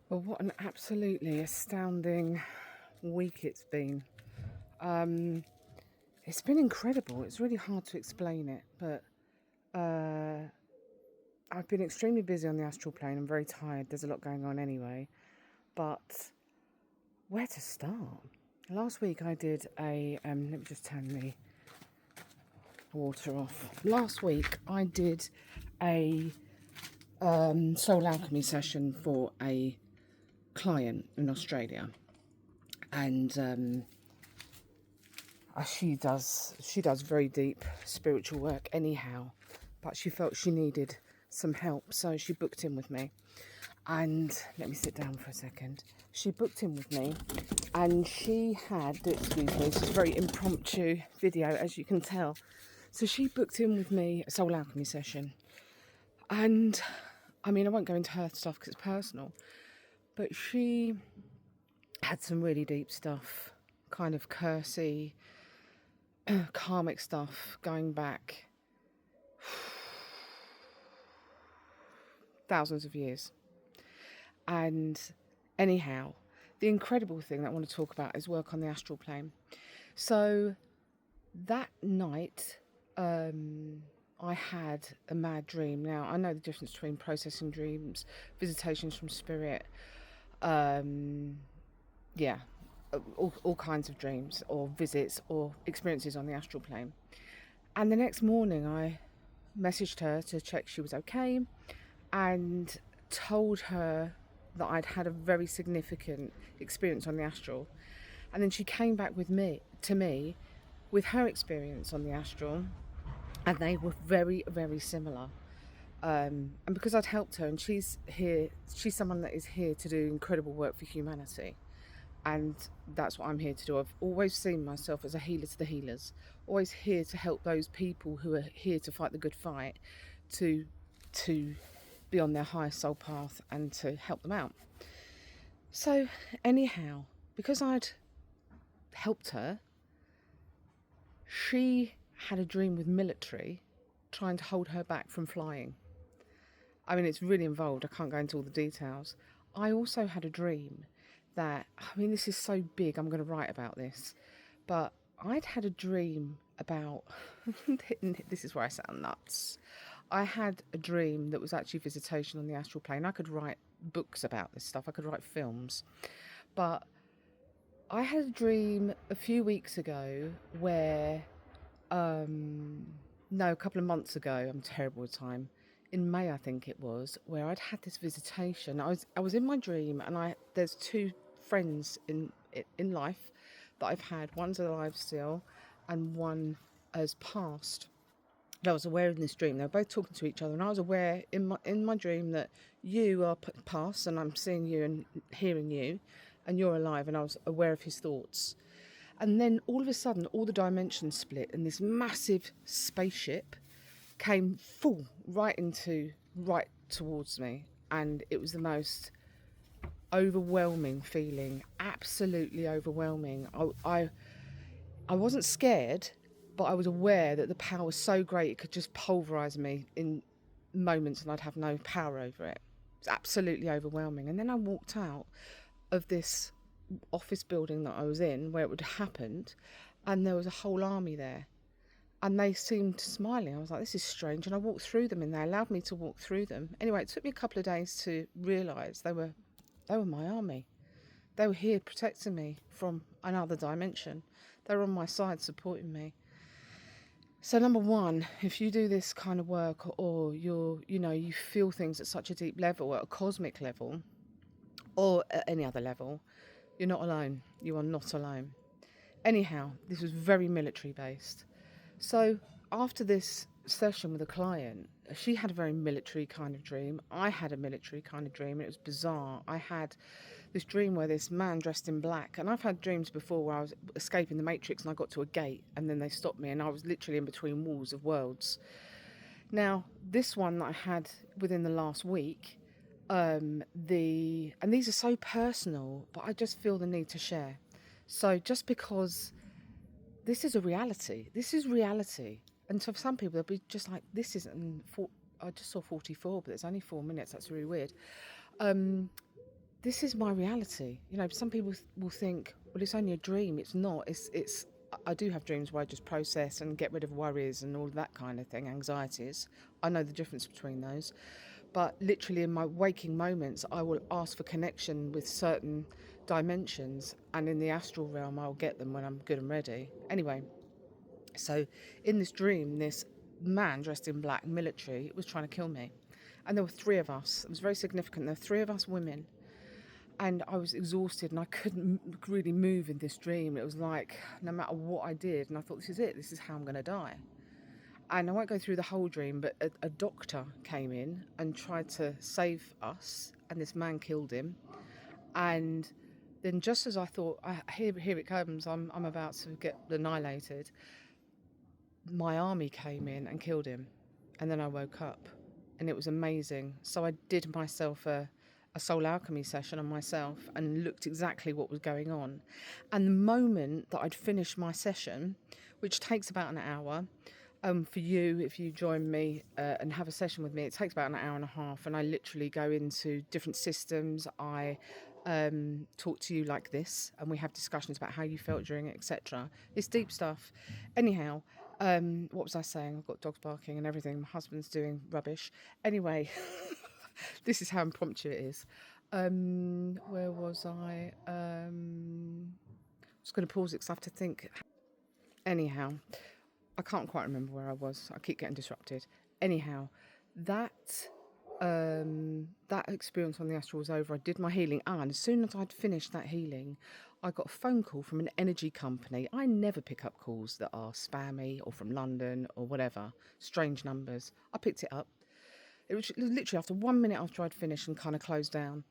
Well, what an absolutely astounding week it's been. Um, it's been incredible. It's really hard to explain it, but I've been extremely busy on the astral plane. I'm very tired. There's a lot going on anyway. But where to start? Last week I did let me just turn the water off. Last week I did a Soul Alchemy session for a client in Australia. And she does very deep spiritual work anyhow, but she felt she needed some help, so she booked in with me. And let me sit down for a second. She booked in with me, and she had, excuse me, this is a very impromptu video, as you can tell. So she booked in with me a Soul Alchemy session, and I mean, I won't go into her stuff because it's personal, but she had some really deep stuff, kind of cursey, karmic stuff going back thousands of years. And anyhow, the incredible thing that I want to talk about is work on the astral plane. So that night, I had a mad dream. Now, I know the difference between processing dreams, visitations from spirit, yeah, all kinds of dreams or visits or experiences on the astral plane. And the next morning I messaged her to check she was okay and told her that I'd had a very significant experience on the astral. And then she came back with me with her experience on the astral, and they were very, very similar. And because I'd helped her, and she's someone that is here to do incredible work for humanity. And that's what I'm here to do. I've always seen myself as a healer to the healers, always here to help those people who are here to fight the good fight, to be on their highest soul path and to help them out. So anyhow, because I'd helped her, she had a dream with military trying to hold her back from flying. I mean, it's really involved. I can't go into all the details. I also had a dream that, I mean, this is so big, I'm going to write about this, but I'd had a dream about, this is where I sound nuts. I had a dream that was actually visitation on the astral plane. I could write books about this stuff, I could write films, but I had a dream a few weeks ago where, no, a couple of months ago, I'm terrible with time, in May I think it was, where I'd had this visitation. I was in my dream, and there's two friends in life that I've had. One's alive still, and one has passed. And I was aware in this dream they were both talking to each other, and I was aware in my dream that you are past, and I'm seeing you and hearing you, and you're alive, and I was aware of his thoughts. And then all of a sudden, all the dimensions split, and this massive spaceship came full right towards me, and it was the most overwhelming feeling, absolutely overwhelming. I wasn't scared, but I was aware that the power was so great it could just pulverize me in moments and I'd have no power over it. It's absolutely overwhelming. And then I walked out of this office building that I was in where it would have happened, and there was a whole army there, and they seemed smiling. I was like, this is strange. And I walked through them, and they allowed me to walk through them. Anyway, it took me a couple of days to realise they were my army. They were here protecting me from another dimension. They were on my side supporting me. So number one, if you do this kind of work, or you feel things at such a deep level, at a cosmic level, or at any other level, you're not alone. You are not alone. Anyhow, this was very military based. So after this session with a client, she had a very military kind of dream. I had a military kind of dream. It was bizarre. I had this dream where this man dressed in black, and I've had dreams before where I was escaping the Matrix and I got to a gate and then they stopped me and I was literally in between walls of worlds. Now, this one that I had within the last week, and these are so personal, but I just feel the need to share. So just because this is a reality. This is reality. And so for some people, they'll be just like, this isn't, I just saw 44, but it's only 4 minutes. That's really weird. this is my reality. You know, some people will think, well, it's only a dream. It's not. It's. I do have dreams where I just process and get rid of worries and all that kind of thing, anxieties. I know the difference between those. But literally in my waking moments, I will ask for connection with certain dimensions, and in the astral realm, I'll get them when I'm good and ready. Anyway, so in this dream, this man dressed in black, military, was trying to kill me. And there were three of us. It was very significant. There were three of us women. And I was exhausted and I couldn't really move in this dream. It was like no matter what I did, and I thought, this is it. This is how I'm going to die. And I won't go through the whole dream, but a doctor came in and tried to save us, and this man killed him. And then just as I thought, here it comes, I'm about to get annihilated, my army came in and killed him. And then I woke up, and it was amazing. So I did myself a Soul Alchemy session on myself and looked exactly what was going on. And the moment that I'd finished my session, which takes about an hour, for you, if you join me and have a session with me, it takes about an hour and a half, and I literally go into different systems. I talk to you like this, and we have discussions about how you felt during it, etc. It's deep stuff. Anyhow, what was I saying? I've got dogs barking and everything. My husband's doing rubbish. Anyway, this is how impromptu it is. Where was I? Just going to pause it because I have to think. Anyhow, I can't quite remember where I was. I keep getting disrupted. Anyhow, that that experience on the astral was over. I did my healing, and as soon as I'd finished that healing, I got a phone call from an energy company. I never pick up calls that are spammy or from London or whatever, strange numbers. I picked it up. It was literally after 1 minute after I'd finished and kind of closed down.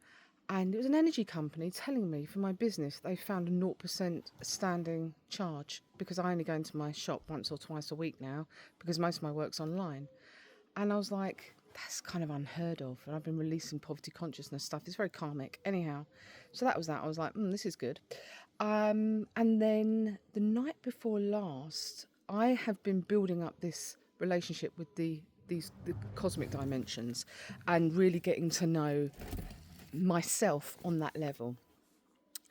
And it was an energy company telling me for my business they found a 0% standing charge because I only go into my shop once or twice a week now because most of my work's online. And I was like, that's kind of unheard of. And I've been releasing poverty consciousness stuff. It's very karmic. Anyhow, so that was that. I was like, this is good. And then the night before last, I have been building up this relationship with the cosmic dimensions and really getting to know myself on that level.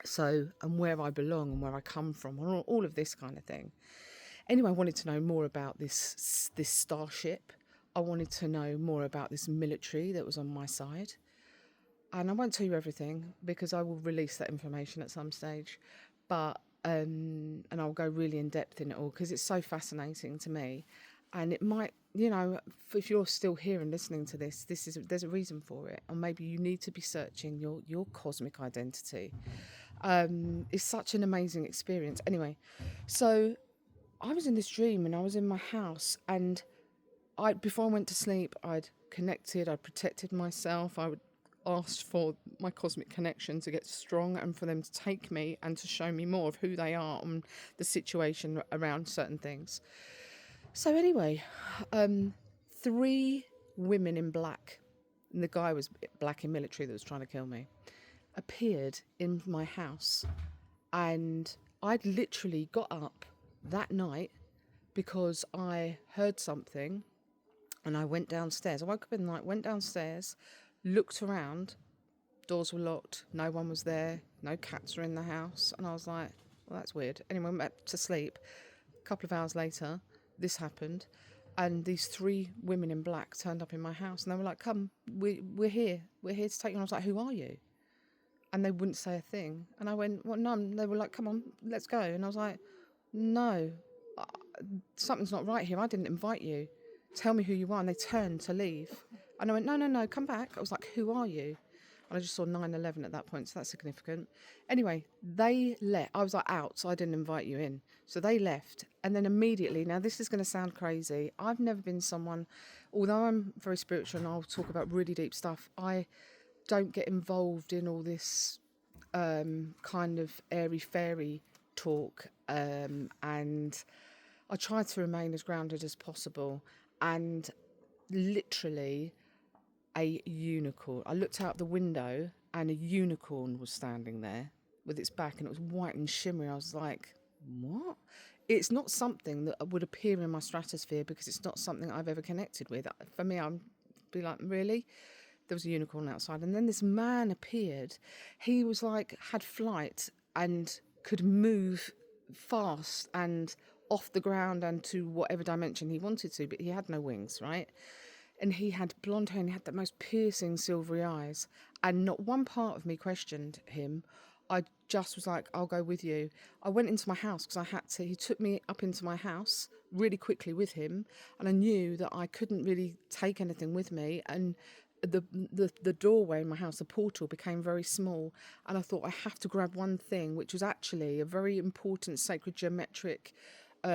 So, and where I belong and where I come from, all of this kind of thing. Anyway, I wanted to know more about this starship. I wanted to know more about this military that was on my side. And I won't tell you everything because I will release that information at some stage. But, and I'll go really in depth in it all because it's so fascinating to me. And it might, you know, if you're still here and listening to this, there's a reason for it. Or maybe you need to be searching your cosmic identity. It's such an amazing experience. Anyway, so I was in this dream and I was in my house, and before I went to sleep, I'd connected, I'd protected myself, I would ask for my cosmic connection to get strong and for them to take me and to show me more of who they are and the situation around certain things. So anyway, 3 women in black, and the guy was black in military that was trying to kill me, appeared in my house. And I'd literally got up that night because I heard something, and I went downstairs. I woke up in the night, went downstairs, looked around, doors were locked, no one was there, no cats were in the house, and I was like, well, that's weird. Anyway, went back to sleep. A couple of hours later, this happened, and these 3 women in black turned up in my house, and they were like, come, we're here to take you. And I was like, who are you? And they wouldn't say a thing. And I went, well, none. They were like, come on, let's go. And I was like, no, something's not right here. I didn't invite you. Tell me who you are. And they turned to leave. And I went, no, come back. I was like, who are you? And I just saw 9/11 at that point, so that's significant. Anyway, they left. I was like out, so I didn't invite you in. So they left. And then immediately, now this is going to sound crazy, I've never been someone, although I'm very spiritual and I'll talk about really deep stuff, I don't get involved in all this kind of airy-fairy talk, and I try to remain as grounded as possible. And literally a unicorn. I looked out the window and a unicorn was standing there with its back, and it was white and shimmery. I was like, what? It's not something that would appear in my stratosphere because it's not something I've ever connected with. For me, I'd be like, really? there was a unicorn outside, and then this man appeared. He was like, had flight and could move fast and off the ground and to whatever dimension he wanted to, but he had no wings, right? And he had blonde hair and he had the most piercing silvery eyes. And not one part of me questioned him. I just was like, I'll go with you. I went into my house because I had to. He took me up into my house really quickly with him. And I knew that I couldn't really take anything with me. And the doorway in my house, the portal, became very small. And I thought, I have to grab one thing, which was actually a very important sacred geometric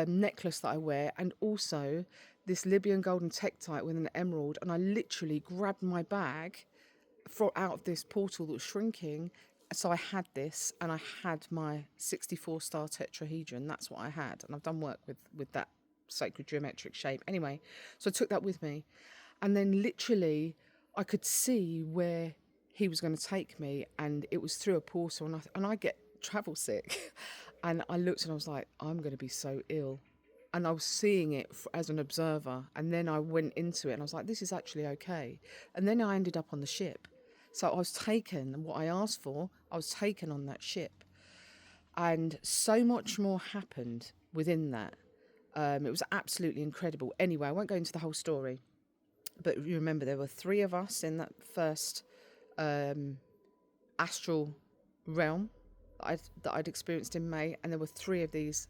necklace that I wear, and also this Libyan golden tektite with an emerald. And I literally grabbed my bag out of this portal that was shrinking. So I had this, and I had my 64-star tetrahedron. That's what I had, and I've done work with that sacred geometric shape. Anyway, so I took that with me, and then literally I could see where he was going to take me, and it was through a portal. And I get travel sick, and I looked and I was like, I'm going to be so ill. And I was seeing it as an observer, and then I went into it and I was like, this is actually okay. And then I ended up on the ship. So I was taken, what I asked for, I was taken on that ship. And so much more happened within that. It was absolutely incredible. Anyway, I won't go into the whole story, but you remember there were 3 of us in that first Astral Realm that I'd experienced in May, and there were 3 of these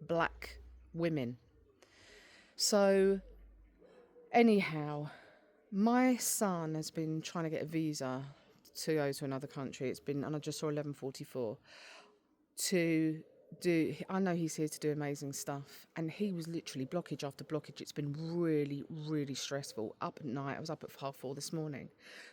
black women. So anyhow, my son has been trying to get a visa to go to another country. It's been, and I just saw 11:44 to do. I know he's here to do amazing stuff, and he was literally blockage after blockage. It's been really, really stressful. Up at night, I was up at 4:30 this morning.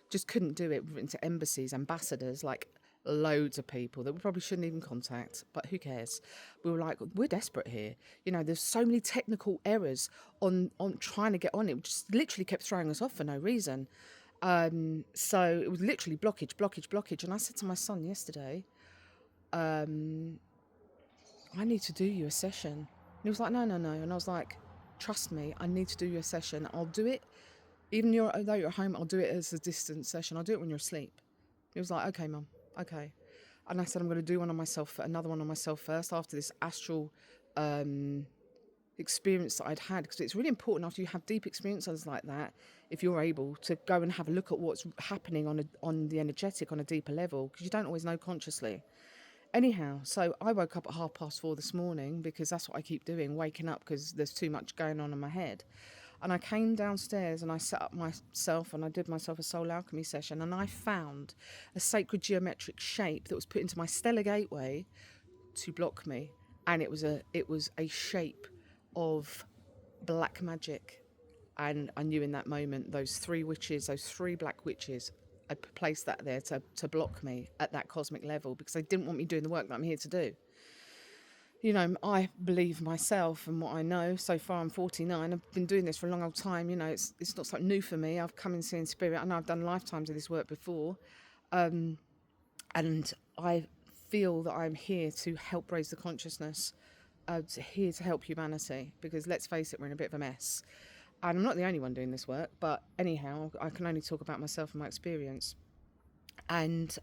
Just couldn't do it. Written to embassies, ambassadors, like loads of people that we probably shouldn't even contact, but who cares? We were like, we're desperate here. You know, there's so many technical errors on trying to get on it. It just literally kept throwing us off for no reason. So it was literally blockage. And I said to my son yesterday, I need to do you a session. And he was like, no. And I was like, trust me, I need to do you a session. I'll do it. Even though you're at home, I'll do it as a distance session. I'll do it when you're asleep. He was like, okay, Mum. Okay. And I said, I'm going to do one on myself, another one on myself first after this astral experience that I'd had. Because it's really important after you have deep experiences like that, if you're able to go and have a look at what's happening on the energetic on a deeper level, because you don't always know consciously. Anyhow, so I woke up at 4:30 this morning because that's what I keep doing, waking up because there's too much going on in my head. And I came downstairs and I set up myself and I did myself a Soul Alchemy session, and I found a sacred geometric shape that was put into my stellar gateway to block me. And it was a shape of black magic. And I knew in that moment those 3 witches, those 3 black witches, I placed that there to block me at that cosmic level because they didn't want me doing the work that I'm here to do. You know, I believe myself and what I know. So far, I'm 49. I've been doing this for a long old time. You know, it's not something new for me. I've come and seen spirit. I know I've done lifetimes of this work before. And I feel that I'm here to help raise the consciousness, here to help humanity. Because let's face it, we're in a bit of a mess. And I'm not the only one doing this work. But anyhow, I can only talk about myself and my experience. And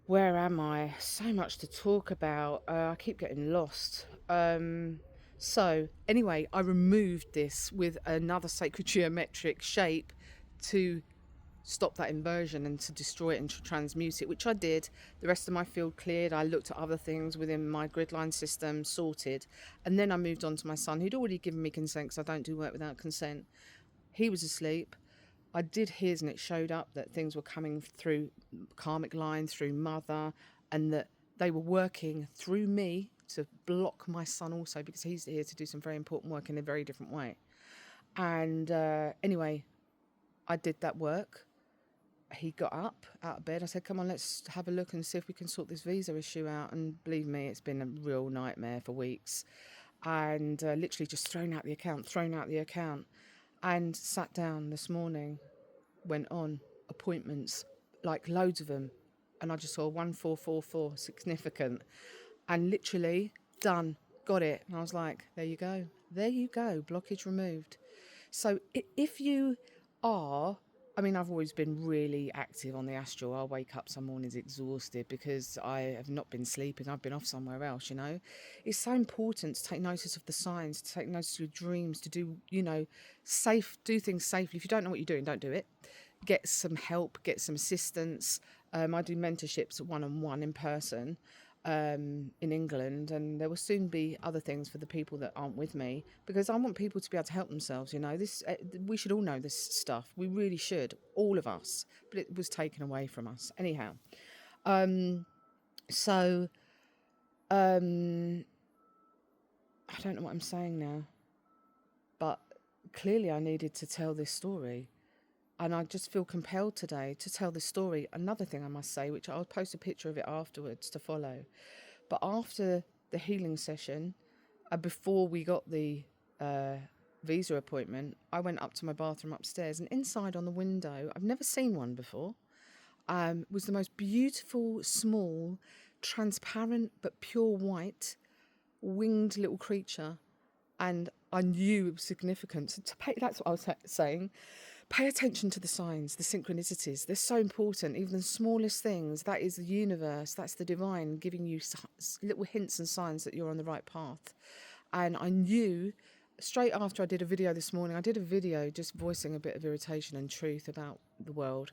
where am I? So much to talk about. I keep getting lost. So anyway, I removed this with another sacred geometric shape to stop that inversion and to destroy it and to transmute it, which I did. The rest of my field cleared. I looked at other things within my grid line system, sorted. And then I moved on to my son, who'd already given me consent because I don't do work without consent. He was asleep. I did his, and it showed up that things were coming through karmic line, through mother, and that they were working through me to block my son also, because he's here to do some very important work in a very different way. And anyway, I did that work. He got up out of bed. I said, come on, let's have a look and see if we can sort this visa issue out. And believe me, it's been a real nightmare for weeks. And literally just thrown out the account. And sat down this morning, went on appointments, like loads of them. And I just saw 1444, significant. And literally done, got it. And I was like, there you go, blockage removed. So if you are I mean, I've always been really active on the astral. I'll wake up some mornings exhausted because I have not been sleeping. I've been off somewhere else, you know. It's so important to take notice of the signs, to take notice of your dreams, to do, do things safely. If you don't know what you're doing, don't do it. Get some help, get some assistance. I do mentorships one on one in person in England, and there will soon be other things for the people that aren't with me, because I want people to be able to help themselves. This we should all know this stuff. We really should, all of us. But it was taken away from us. Anyhow, so I don't know what I'm saying now, but clearly I needed to tell this story. And I just feel compelled today to tell this story. Another thing I must say, which I'll post a picture of it afterwards to follow. But after the healing session, before we got the visa appointment, I went up to my bathroom upstairs, and inside on the window, I've never seen one before, was the most beautiful, small, transparent but pure white, winged little creature. And I knew it was significant. So that's what I was saying. Pay attention to the signs, the synchronicities. They're so important. Even the smallest things, that is the universe, that's the divine giving you little hints and signs that you're on the right path. And I knew straight after I did a video this morning, I did a video just voicing a bit of irritation and truth about the world.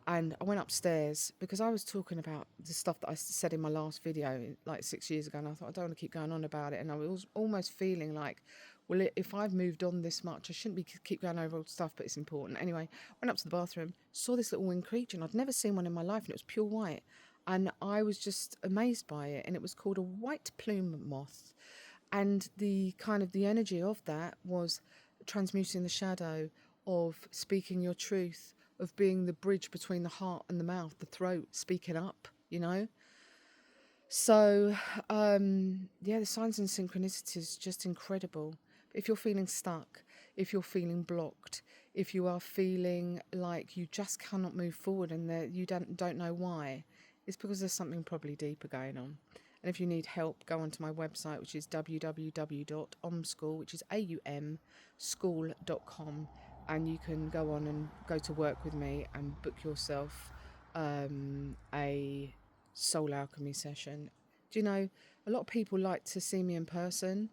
And I went upstairs because I was talking about the stuff that I said in my last video like 6 years ago, and I thought, I don't want to keep going on about it. And I was almost feeling like, well, if I've moved on this much, I shouldn't be keep going over old stuff, but it's important. Anyway, went up to the bathroom, saw this little winged creature, and I'd never seen one in my life, and it was pure white. And I was just amazed by it, and it was called a white plume moth. And the energy of that was transmuting the shadow, of speaking your truth, of being the bridge between the heart and the mouth, the throat, speaking up, So, the signs and synchronicities, just incredible. If you're feeling stuck, if you're feeling blocked, if you are feeling like you just cannot move forward and that you don't know why, it's because there's something probably deeper going on. And if you need help, go onto my website, which is www.omschool, which is AUM school.com, and you can go on and go to work with me and book yourself a Soul Alchemy session. Do you know, a lot of people like to see me in person,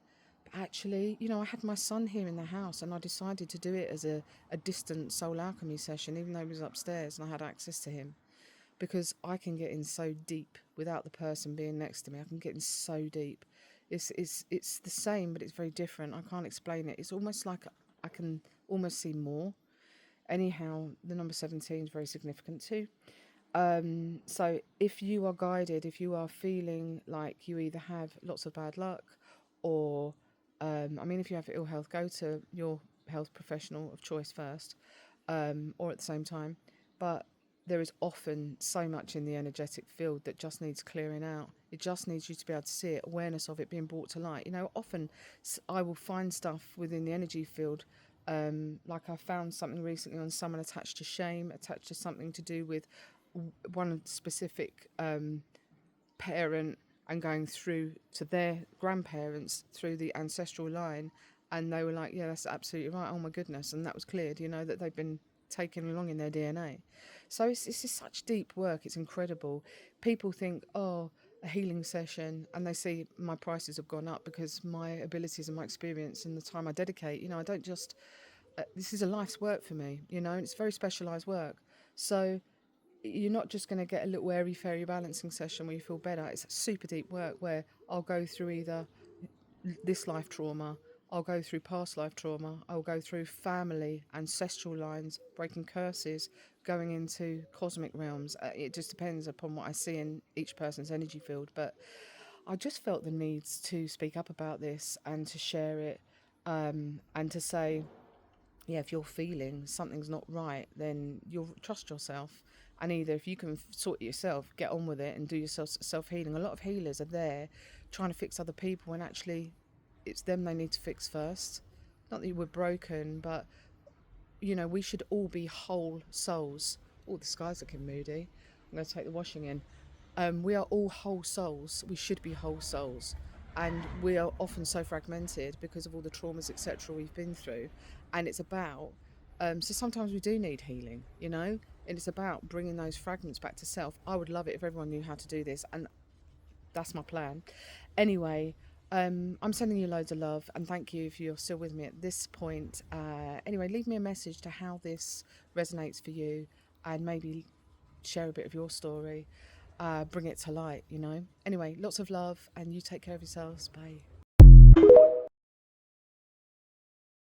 but actually, I had my son here in the house, and I decided to do it as a distant Soul Alchemy session, even though he was upstairs and I had access to him, because I can get in so deep without the person being next to me. I can get in so deep. It's the same, but it's very different. I can't explain it. It's almost like I can almost see more. Anyhow, the number 17 is very significant too. So if you are guided, if you are feeling like you either have lots of bad luck, or if you have ill health, go to your health professional of choice first, or at the same time. But there is often so much in the energetic field that just needs clearing out. It just needs you to be able to see it, awareness of it being brought to light. Often I will find stuff within the energy field, like I found something recently on someone attached to shame, attached to something to do with one specific parent, and going through to their grandparents through the ancestral line, and they were like, yeah, that's absolutely right, oh my goodness, and that was cleared, that they've been taken along in their DNA. So it's just such deep work. It's incredible. People think, oh, a healing session, and they see my prices have gone up because my abilities and my experience and the time I dedicate, I don't just this is a life's work for me, and it's very specialized work. So you're not just going to get a little airy fairy balancing session where you feel better. It's super deep work where I'll go through either this life trauma, I'll go through past life trauma, I'll go through family, ancestral lines, breaking curses, going into cosmic realms. It just depends upon what I see in each person's energy field. But I just felt the need to speak up about this and to share it, and to say, yeah, if you're feeling something's not right, then you'll trust yourself. And either if you can sort it yourself, get on with it and do yourself self-healing. A lot of healers are there trying to fix other people when actually it's them they need to fix first. Not that we're broken, but we should all be whole souls. Oh, the sky's looking moody. I'm going to take the washing in. We are all whole souls. We should be whole souls. And we are often so fragmented because of all the traumas, etc. we've been through. And it's about So sometimes we do need healing, you know, and it's about bringing those fragments back to self. I would love it if everyone knew how to do this, and that's my plan. Anyway, I'm sending you loads of love and thank you if you're still with me at this point. Anyway, leave me a message to how this resonates for you, and maybe share a bit of your story. Bring it to light, you know. Anyway, lots of love, and you take care of yourselves. Bye.